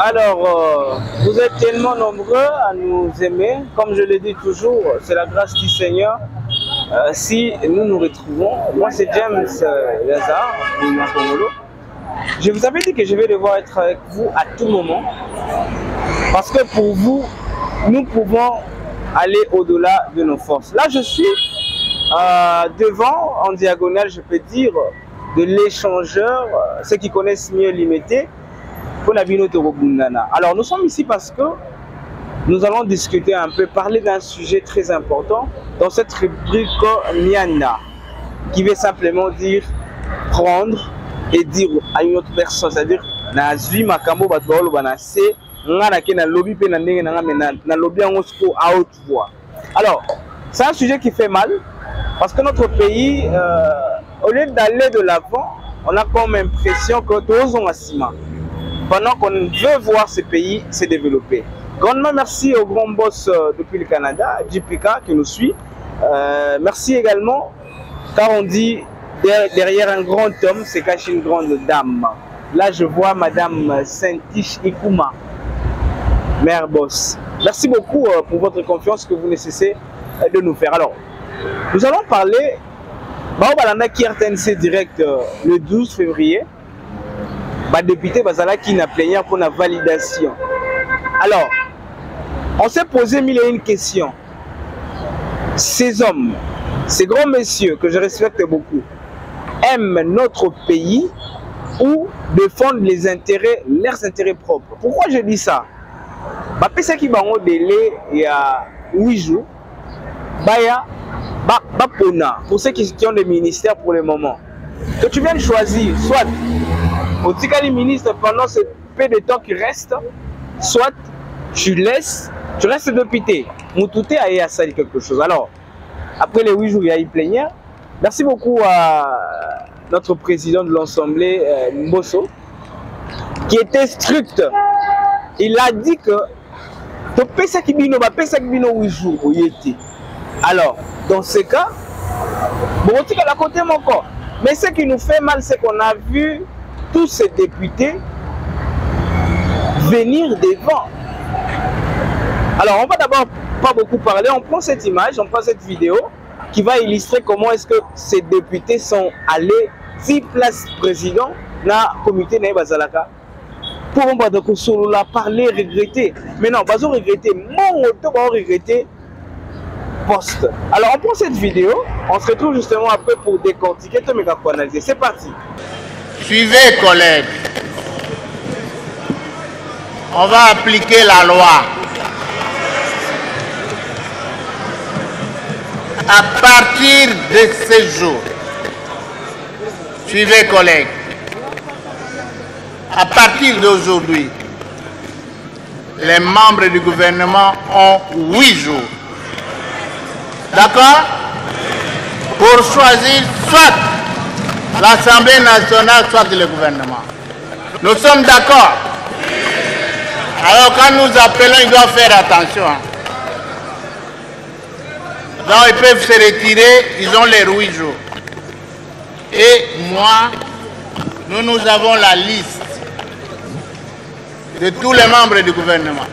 Alors, vous êtes tellement nombreux à nous aimer. Comme je le dis toujours, c'est la grâce du Seigneur. Si nous nous retrouvons, moi c'est James Lazare, je vous avais dit que je vais devoir être avec vous à tout moment. Parce que pour vous, nous pouvons aller au-delà de nos forces. Là, je suis devant, en diagonale, je peux dire, de l'échangeur, ceux qui connaissent mieux l'imité, pour la Bino Torobundana. Alors, nous sommes ici parce que nous allons discuter un peu, parler d'un sujet très important dans cette rubrique Nianda, qui veut simplement dire prendre et dire à une autre personne, c'est-à-dire, Nazui Makambo Batbolo Banase, alors, c'est un sujet qui fait mal parce que notre pays, au lieu d'aller de l'avant, on a comme impression que tous ont assima. Pendant qu'on veut voir ce pays se développer. Grandement merci au grand boss depuis le Canada, JPK, qui nous suit. Merci également, car on dit derrière un grand homme se cache une grande dame. Là, je vois Madame Saint-Tiche Ikuma, mère boss. Merci beaucoup pour votre confiance que vous ne cessez de nous faire. Alors, nous allons parler Baobalanda qui RTNC direct le 12 février. Député Bazala qui n'a plénière pour la validation. Alors, on s'est posé mille et une questions. Ces hommes, ces grands messieurs que je respecte beaucoup, aiment notre pays ou défendent les intérêts, leurs intérêts propres. Pourquoi je dis ça? Parce qu'il y a un délai il y a 8 jours. Pour ceux qui ont des ministères pour le moment, que tu viennes choisir, soit au Tikali ministre pendant ce peu de temps qui reste, soit tu restes député. Moutouté a sali quelque chose. Alors, après les 8 jours, il y a eu plénière. Merci beaucoup à notre président de l'Assemblée, Mbosso, qui était strict. Il a dit que alors, dans ce cas, mais ce qui nous fait mal, c'est qu'on a vu tous ces députés venir devant. Alors, on va d'abord pas beaucoup parler. On prend cette image, on prend cette vidéo qui va illustrer comment est-ce que ces députés sont allés 6 places président dans le comité de Bazalaka pour parler, regretter. Mais non, pas regretter. Mon auto va regretter poste. Alors, on prend cette vidéo. On se retrouve justement après pour décortiquer tout mes analyser. C'est parti. Suivez, collègues. On va appliquer la loi. À partir de ce jour, suivez, collègues. À partir d'aujourd'hui, les membres du gouvernement ont 8 jours. D'accord? Pour choisir soit l'Assemblée nationale, soit le gouvernement. Nous sommes d'accord. Alors quand nous appelons, ils doivent faire attention. Donc ils peuvent se retirer, ils ont les 8 jours. Et moi, nous avons la liste de tous les membres du gouvernement.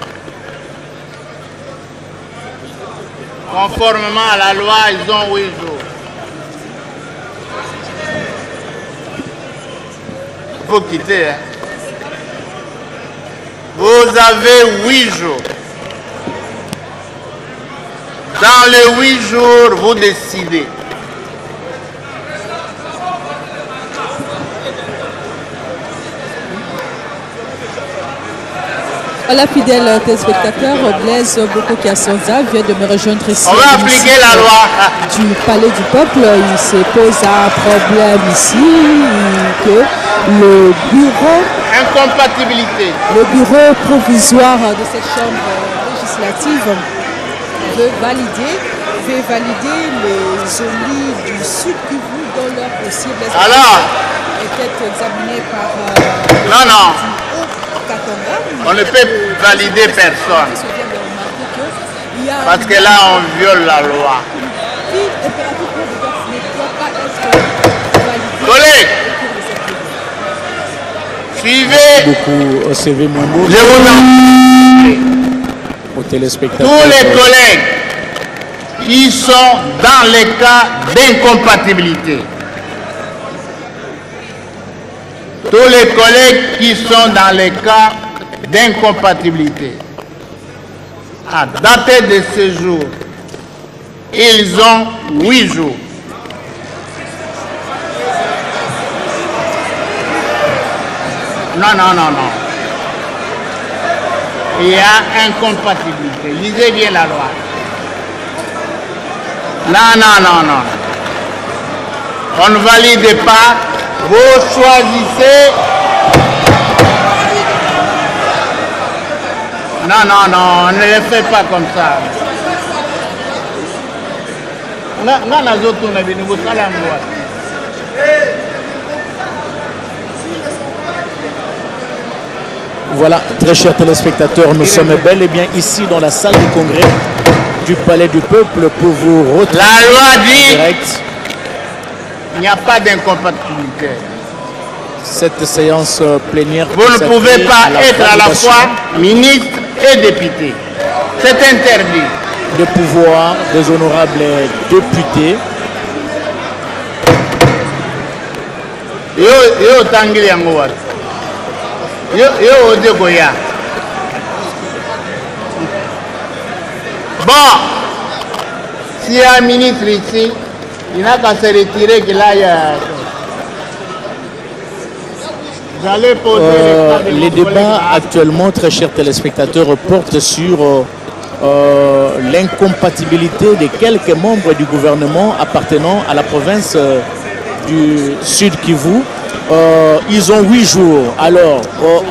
Conformément à la loi, ils ont 8 jours. Il faut quitter. Hein. Vous avez 8 jours. Dans les 8 jours, vous décidez. Voilà, fidèles téléspectateurs, Blaise Boko-Kiasonza vient de me rejoindre ici. On va appliquer la loi. Du Palais du Peuple, il se pose un problème ici, que le bureau... Incompatibilité. Le bureau provisoire de cette chambre législative veut valider les ONI du Sud Kivu dans leur dossier. Alors était examiné par... non. On ne peut valider personne. Parce que là, on viole la loi. Collègues, Suivez. Beaucoup au CV Mwembo. Je vous en aux téléspectateurs. tous les collègues qui sont dans les cas d'incompatibilité. Tous les collègues qui sont dans les cas d'incompatibilité. À dater de ce jour, ils ont 8 jours. Non. Il y a incompatibilité. Lisez bien la loi. Non. On ne valide pas. Vous choisissez. Non, on ne le fait pas comme ça. Voilà, très chers téléspectateurs, nous sommes bel et bien ici dans la salle du congrès du Palais du Peuple pour vous retrouver. La loi dit direct. Il n'y a pas d'incompatibilité. Cette séance plénière. Vous ne pouvez pas être à la fois ministre et député. C'est interdit. De pouvoir des honorables députés. Yo tangili yango wat. Yo ode goya. Bon, s'il y a un ministre ici, il n'a qu'à se retirer qu'il aille. J'allais poser les débats actuellement, très chers téléspectateurs, portent sur l'incompatibilité de quelques membres du gouvernement appartenant à la province du Sud Kivu. Ils ont 8 jours. Alors,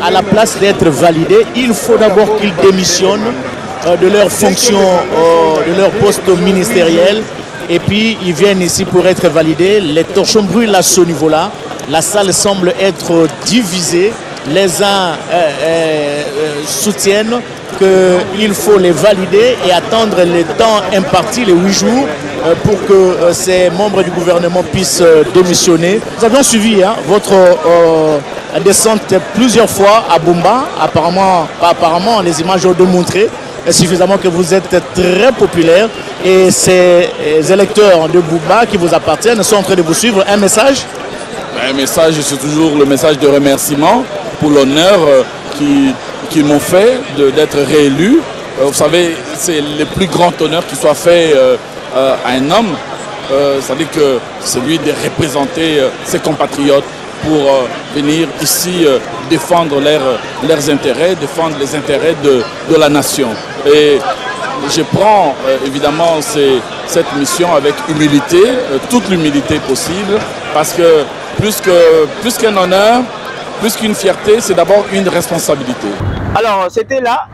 à la place d'être validés, il faut d'abord qu'ils démissionnent de leur fonction, de leur poste ministériel. Et puis, ils viennent ici pour être validés. Les torchons brûlent à ce niveau-là. La salle semble être divisée. Les uns soutiennent qu'il faut les valider et attendre le temps imparti, les 8 jours, pour que ces membres du gouvernement puissent démissionner. Nous avons suivi votre descente plusieurs fois à Bumba. Apparemment, les images ont démontré suffisamment que vous êtes très populaire et ces électeurs de Bumba qui vous appartiennent sont en train de vous suivre. Un message? Un message, c'est toujours le message de remerciement pour l'honneur qu'ils m'ont fait d'être réélu. Vous savez, c'est le plus grand honneur qui soit fait à un homme. C'est-à-dire que celui de représenter ses compatriotes pour venir ici défendre leurs intérêts, défendre les intérêts de la nation. Et je prends évidemment cette mission avec humilité, toute l'humilité possible, parce que plus qu'un honneur, plus qu'une fierté, c'est d'abord une responsabilité. Alors, c'était là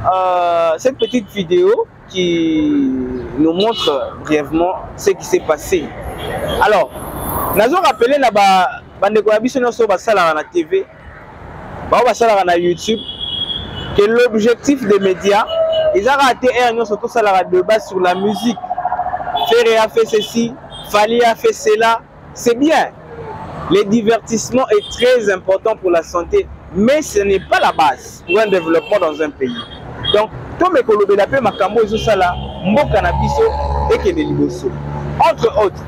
cette petite vidéo qui nous montre brièvement ce qui s'est passé. Alors, nous avons rappelé na TV, na YouTube, que l'objectif des médias, ils ont raté surtout ça la débat sur la musique. Ferré a fait ceci, Fali a fait cela, c'est bien. Le divertissement est très important pour la santé, mais ce n'est pas la base pour un développement dans un pays. Donc, tout le monde makambo ezosala mboka na biso ekende liboso. Entre autres,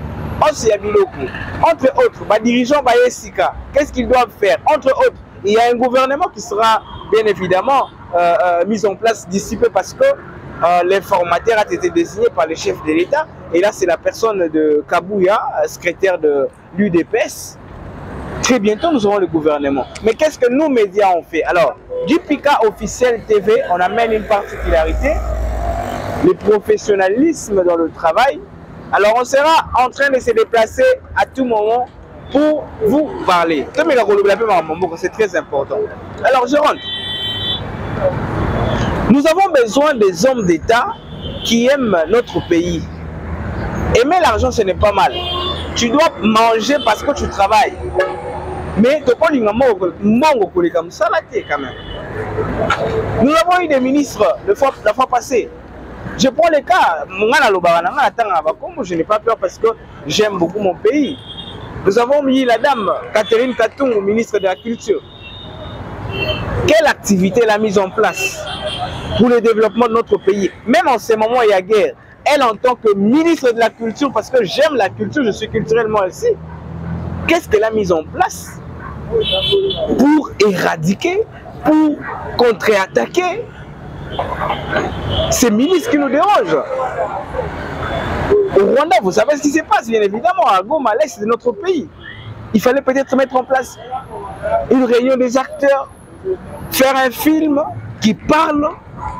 dirigeants Bayesika, qu'est-ce qu'ils doivent faire? Entre autres, il y a un gouvernement qui sera bien évidemment mis en place d'ici peu parce que l'informateur a été désigné par le chef de l'État. Et là, c'est la personne de Kabouya, secrétaire de l'UDPS. Très bientôt, nous aurons le gouvernement. Mais qu'est-ce que nous, médias, on fait? Alors, du PICA officiel TV, on amène une particularité, le professionnalisme dans le travail. Alors, on sera en train de se déplacer à tout moment pour vous parler. C'est très important. Alors, je rentre. Nous avons besoin des hommes d'État qui aiment notre pays. Aimer l'argent, ce n'est pas mal. Tu dois manger parce que tu travailles. Mais tu peux comme ça, là, quand même. Nous avons eu des ministres la fois passée. Je prends le cas, je n'ai pas peur parce que j'aime beaucoup mon pays. Nous avons mis la dame Catherine Katung, ministre de la Culture. quelle activité elle a mise en place pour le développement de notre pays. Même en ces moments, il y a guerre. Elle, en tant que ministre de la Culture, parce que j'aime la culture, je suis culturellement aussi, qu'est-ce qu'elle a mis en place pour éradiquer, pour contre-attaquer ces milices qui nous dérangent? Au Rwanda, vous savez ce qui se passe, bien évidemment, à Goma, à l'est de notre pays. Il fallait peut-être mettre en place une réunion des acteurs, faire un film qui parle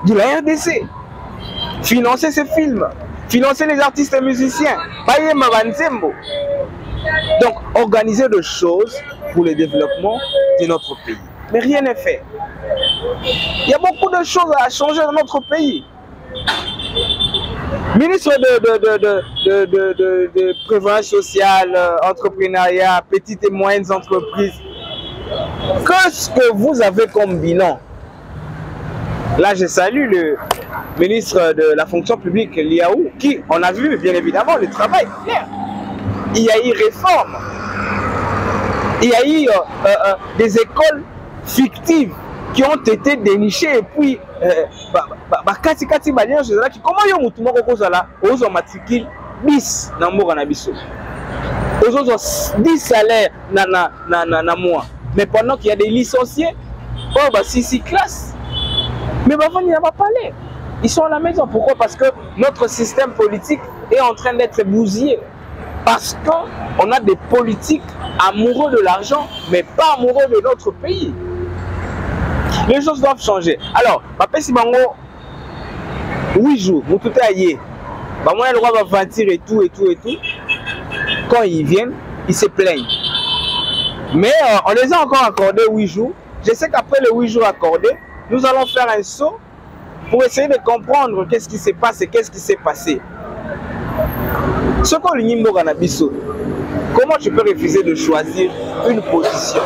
de la RDC, financer ces films, financer les artistes et musiciens, donc organiser des choses pour le développement de notre pays. Mais rien n'est fait. Il y a beaucoup de choses à changer dans notre pays. Ministre de prévoyance sociale, entrepreneuriat, petites et moyennes entreprises, qu'est-ce que vous avez comme bilan? Là, je salue le ministre de la fonction publique, Liaou, qui, on a vu bien évidemment le travail. Il y a eu réforme. Il y a eu des écoles fictives qui ont été dénichées et puis comment yo mutu moko kozala ozo matricule bis na mboka na biso ozo 10 salaires na mois, mais pendant qu'il y a des licenciés oh bah 6 classes, mais bah il n'y a pas parlé, ils sont à la maison. Pourquoi? Parce que notre système politique est en train d'être bousillé, parce qu'on a des politiques amoureux de l'argent mais pas amoureux de notre pays. Les choses doivent changer. Alors, papa si bango 8 jours, vous tout aillez. Bah moi le roi va mentir et tout. Quand ils viennent, ils se plaignent. Mais on les a encore accordé 8 jours. Je sais qu'après les 8 jours accordés, nous allons faire un saut pour essayer de comprendre qu'est-ce qui se passe et qu'est-ce qui s'est passé. Ce qu'on lui dit Ganabiso, comment tu peux refuser de choisir une position?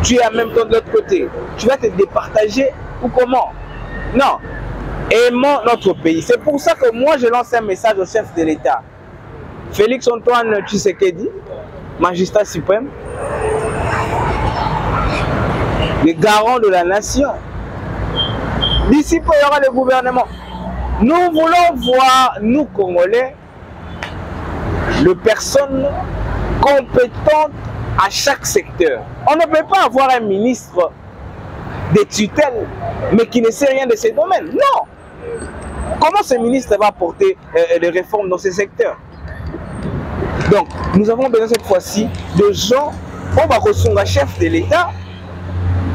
Tu es en même temps de l'autre côté. Tu vas te départager ou comment? Non. Aimons notre pays. C'est pour ça que moi, je lance un message au chef de l'État. Félix Antoine Tshisekedi, magistrat suprême, le garant de la nation. D'ici peu, il y aura le gouvernement. Nous voulons voir, nous Congolais, les personnes compétentes à chaque secteur. On ne peut pas avoir un ministre des tutelles, mais qui ne sait rien de ces domaines. Non. Comment ce ministre va apporter des réformes dans ces secteurs? Donc, nous avons besoin cette fois-ci de gens, on va recevoir un chef de l'État,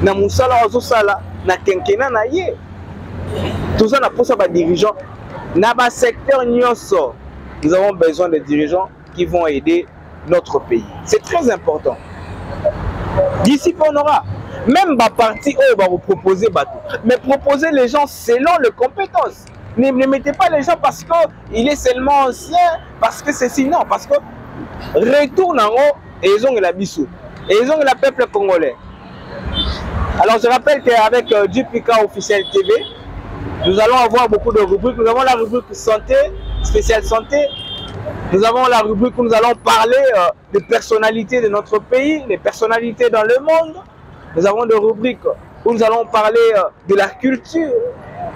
na musala ozosala, na kenkena na ye. Tout ça, pour ça, dirigeants, na ba secteur nyonso. Nous avons besoin de dirigeants qui vont aider notre pays. C'est très important. D'ici on aura même ma partie va vous proposer mais proposer les gens selon les compétences. Ne mettez pas les gens parce qu'il est seulement ancien, parce que c'est sinon, parce que retourne en haut et ils ont la bissou. Et ils ont le peuple congolais. Alors je rappelle qu'avec JPK officiel TV, nous allons avoir beaucoup de rubriques. Nous avons la rubrique santé, spéciale santé. Nous avons la rubrique où nous allons parler des personnalités de notre pays, des personnalités dans le monde. Nous avons des rubriques où nous allons parler de la culture.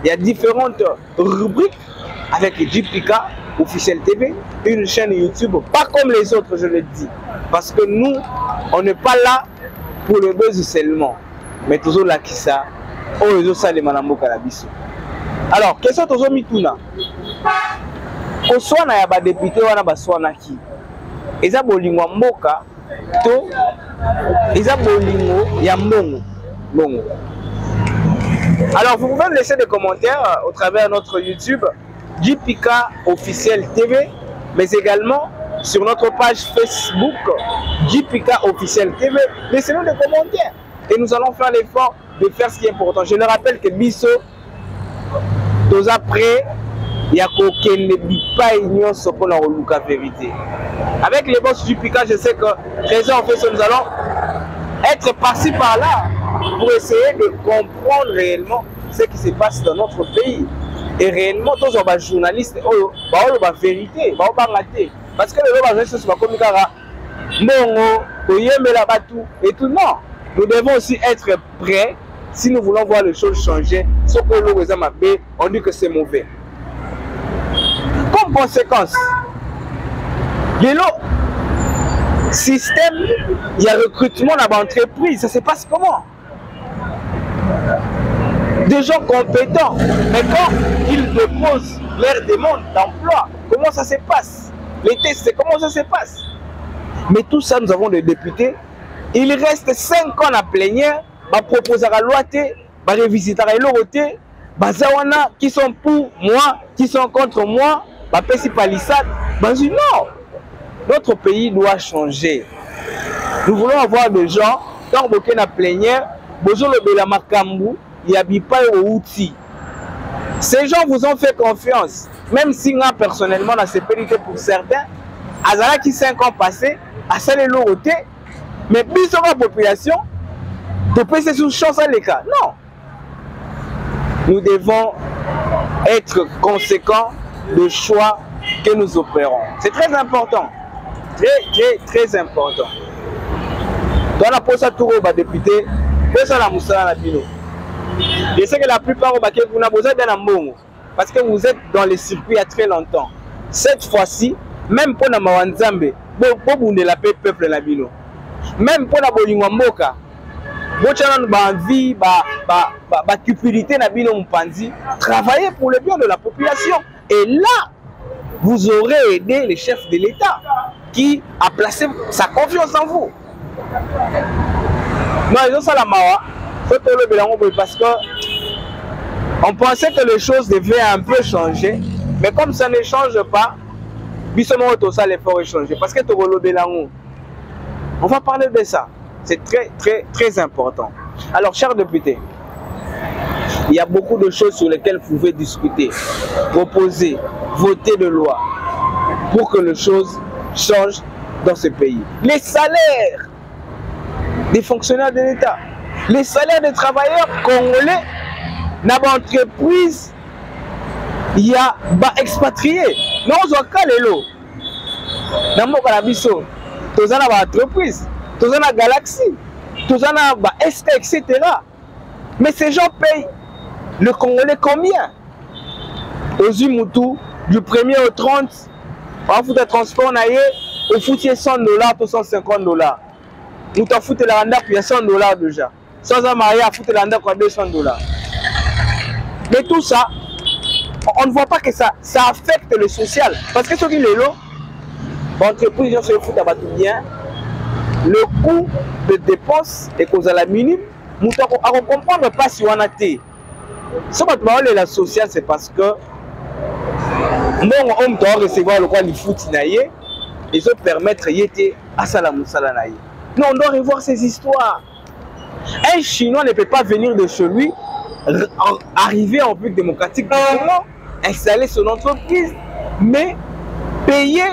Il y a différentes rubriques avec JPK officiel TV, une chaîne YouTube, pas comme les autres, je le dis. Parce que nous, on n'est pas là pour le buzz seulement. Mais toujours là qui ça, alors, question toujours mituna. Koswana ya ba député wana baswana ki. Eza bolingo mboka to eza bolingo ya mbongo. Bongo. Alors, vous pouvez me laisser des commentaires au travers de notre YouTube JPK officiel TV, mais également sur notre page Facebook JPK officiel TV. Laissez-nous des commentaires et nous allons faire l'effort de faire ce qui est important. Je le rappelle que Bisso, tous après, il y a aucun bipaïnion pour la relouka vérité. Avec les boss du Pika, je sais que Trésor en fait ça, nous allons être passés par là pour essayer de comprendre réellement ce qui se passe dans notre pays. Et réellement, tous les journalistes, la vérité, parce que les journalistes sont comme Bongo, et tout, non. nous devons aussi être prêts si nous voulons voir les choses changer. Sauf que l'eau on dit que c'est mauvais. Comme conséquence, le système, il y a recrutement dans l'entreprise. Ça se passe comment? Des gens compétents, mais quand ils déposent leur demande d'emploi, comment ça se passe? Les tests, comment ça se passe? Mais tout ça, nous avons des députés. Il reste 5 ans à plénière, va proposer à la loi, va revisiter à l'autorité, bazawana qui sont pour moi, qui sont contre moi, va passer palissade. Non, notre pays doit changer. Nous voulons avoir des gens, quand vous êtes à plénière, vous avez le makambu, il n'y a pas de outils. Ces gens vous ont fait confiance, même si moi personnellement, dans ces pays pour certains, Azala qui 5 ans passés, à saler l'autorité, mais plus sur la population, de passer sous chance à l'écart. Non. Nous devons être conséquents de choix que nous opérons. C'est très important. Très important. Dans la pose à tout le député, pose à la moussala na bino. Je sais que la plupart vous n'avez besoin d'un amour parce que vous êtes dans les circuits il y a très longtemps. Cette fois-ci, même pour la Mawanzambe, vous ne la peuple la bino. Même pour la Bolingwamboka, vous avez envie, cupidité na bino mpanzi, travailler pour le bien de la population. Et là, vous aurez aidé les chefs de l'État qui a placé sa confiance en vous. Non, ils ont ça la mawa. Parce que on pensait que les choses devaient un peu changer, mais comme ça ne change pas, l'effort est changé. Parce que on va parler de ça. C'est très important. Alors, chers députés, il y a beaucoup de choses sur lesquelles vous pouvez discuter, proposer, voter de loi pour que les choses changent dans ce pays. Les salaires des fonctionnaires de l'État, les salaires des travailleurs congolais, dans l'entreprise, il y a expatriés. Nous avons les lots. Dans mon calabiso, tous en entreprise, tous en Galaxy, tous en ST, etc. Mais ces gens payent le Congolais combien? Aux Umutu, du 1er au 30, on fout de transport, on fout $100 pour $150. Nous t'en foutons la randa pour $100 déjà. Sans un mariage, on fout la randa pour $200. Mais tout ça, on ne voit pas que ça affecte le social. Parce que ce qui est là, l'entreprise se fout à tout bien. Le coût de dépenses est causé à la minime. Nous ne comprenons pas si on a été. Ce que je veux la sociale, c'est parce que on doit recevoir le quoi, les foot et se permettre d'être à Salamoussala. Non, on doit revoir ces histoires. Un Chinois ne peut pas venir de chez lui, arriver en République démocratique du Congo, installer son entreprise, mais payer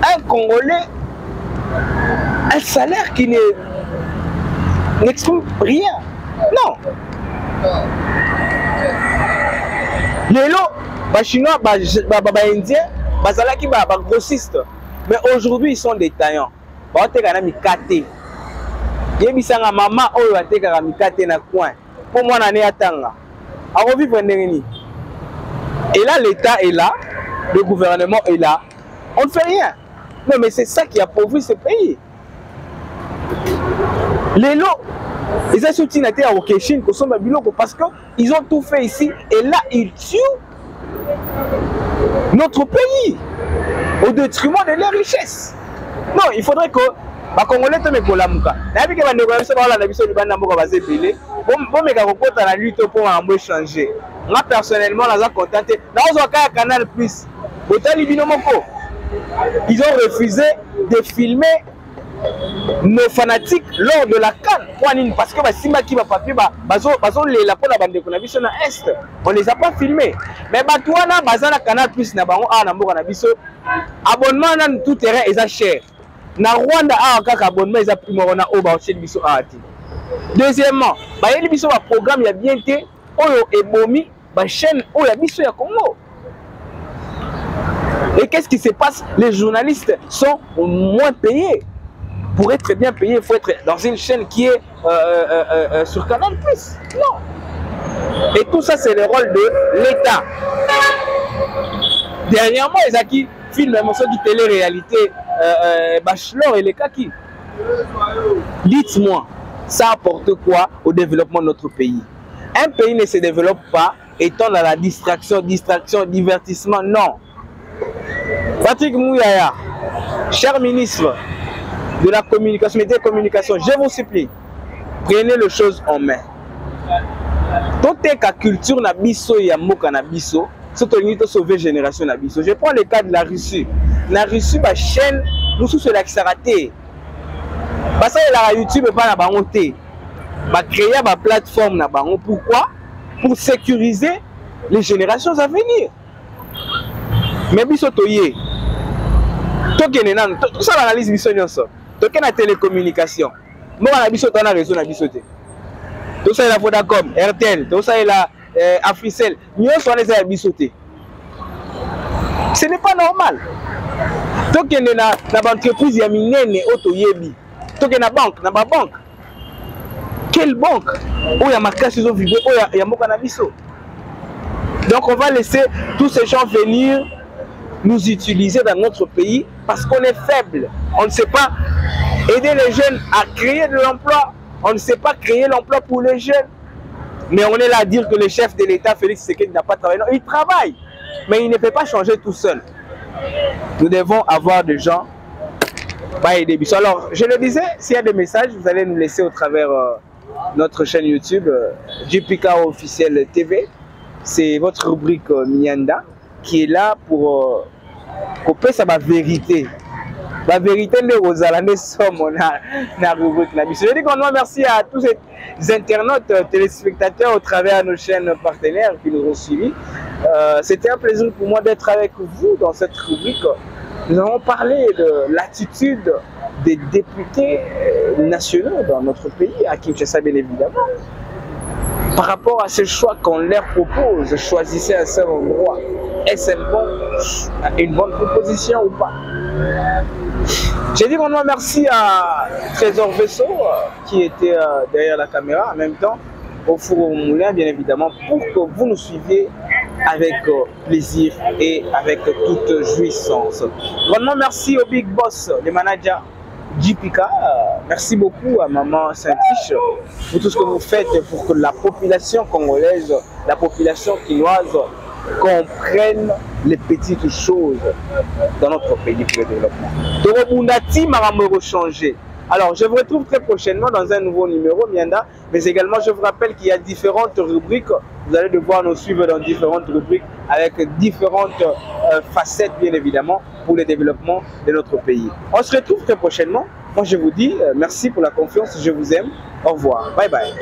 un Congolais un salaire qui n'exprime rien. Non. Les Chinois, les Indiens, les grossistes. Mais aujourd'hui, ils sont détaillants. Ils ont mikate. Yebisanga maman oyo atekaka mikate na coin. Pour moi, on est à Tanga. Et là, l'État est là, le gouvernement est là. On ne fait rien. Non, mais c'est ça qui appauvrit ce pays. Les lots, ils ont soutenu la terre au Kéchin, parce qu'ils ont tout fait ici. Et là, ils tuent notre pays au détriment de leurs richesses. Non, il faudrait que les Congolais me kolamuka. Na bi ke ba négocier ba la biso libanda mboka ba zepele. Bon meka kokota la lutte pour en changer. Moi personnellement, je suis content. Dans un Canal Plus, ils ont refusé de filmer nos fanatiques lors de la CAN. Parce que si qui va papier, on les a pas filmés. Mais Batouana, Bazana Canal Plus, abonnement tout terrain est cher. Na Rwanda a abonnement est primo on a oba chez biso ati. Deuxièmement, il y a un programme, il y a bien été oyo ebomi ba chaîne oyo biso ya Congo. Et qu'est-ce qui se passe? Les journalistes sont moins payés. Pour être bien payé, il faut être dans une chaîne qui est sur Canal+. Non. Et tout ça, c'est le rôle de l'État. Dernièrement, ils ont qui filment un morceau de télé-réalité Bachelor et les Kaki. Dites-moi, ça apporte quoi au développement de notre pays? Un pays ne se développe pas étant dans la distraction, divertissement, non. Patrick Mouyaya, cher ministre de la communication, des communications, je vous supplie, prenez les choses en main. Toute la culture na biso ya moka na biso, surtout nous sauver génération na biso. Je prends le cas de la Russie. La Russie, ma chaîne, nous sommes sur la qui s'est ratée. Parce que la YouTube n'est pas la bangoté. Va créer ma plateforme na bango. Pourquoi? Pour sécuriser les générations à venir. Mais biso toye. Toke nan, tout ça l'analyse biso nyonso. Toke na télécommunication. Moi na biso tana réseau na biso te. Tout ça est la Vodacom, RTL, tout ça est la Africell. Nyonso na za biso te. Ce n'est pas normal. Toke na entreprise ya minene otoyebi. Toke na banque, na ba banque. Quelle banque? Où il y a ma casse, ils ont vibré, où il y a mon cannabiso. Donc on va laisser tous ces gens venir nous utiliser dans notre pays parce qu'on est faible. On ne sait pas aider les jeunes à créer de l'emploi. On ne sait pas créer l'emploi pour les jeunes. Mais on est là à dire que le chef de l'État, Félix Tshisekedi, n'a pas travaillé. Non, il travaille, mais il ne peut pas changer tout seul. Nous devons avoir des gens. Alors, je le disais, s'il y a des messages, vous allez nous laisser au travers notre chaîne YouTube, JPK Officiel TV. C'est votre rubrique Mianda qui est là pour couper sa vérité. La vérité de Rosalandais sommes la rubrique. Je dis qu'on doit merci à tous ces internautes, téléspectateurs au travers de nos chaînes partenaires qui nous ont suivis. C'était un plaisir pour moi d'être avec vous dans cette rubrique. Nous avons parlé de l'attitude des députés nationaux dans notre pays, à Kinshasa bien évidemment. Par rapport à ce choix qu'on leur propose, choisissez un seul endroit. Est-ce une bonne proposition ou pas? J'ai dit qu'on doit merci à Trésor Vaisseau qui était derrière la caméra, en même temps au four au moulin bien évidemment, pour que vous nous suiviez avec plaisir et avec toute jouissance. Vraiment merci au Big Boss, les managers JPK. Merci beaucoup à Maman Saint-Tiche pour tout ce que vous faites pour que la population congolaise, la population quinoise comprenne les petites choses dans notre pays pour le développement. Torobundati m'a changé. Alors, je vous retrouve très prochainement dans un nouveau numéro, Mianda, mais également, je vous rappelle qu'il y a différentes rubriques. Vous allez devoir nous suivre dans différentes rubriques avec différentes facettes, bien évidemment, pour le développement de notre pays. On se retrouve très prochainement. Moi, je vous dis merci pour la confiance. Je vous aime. Au revoir. Bye bye.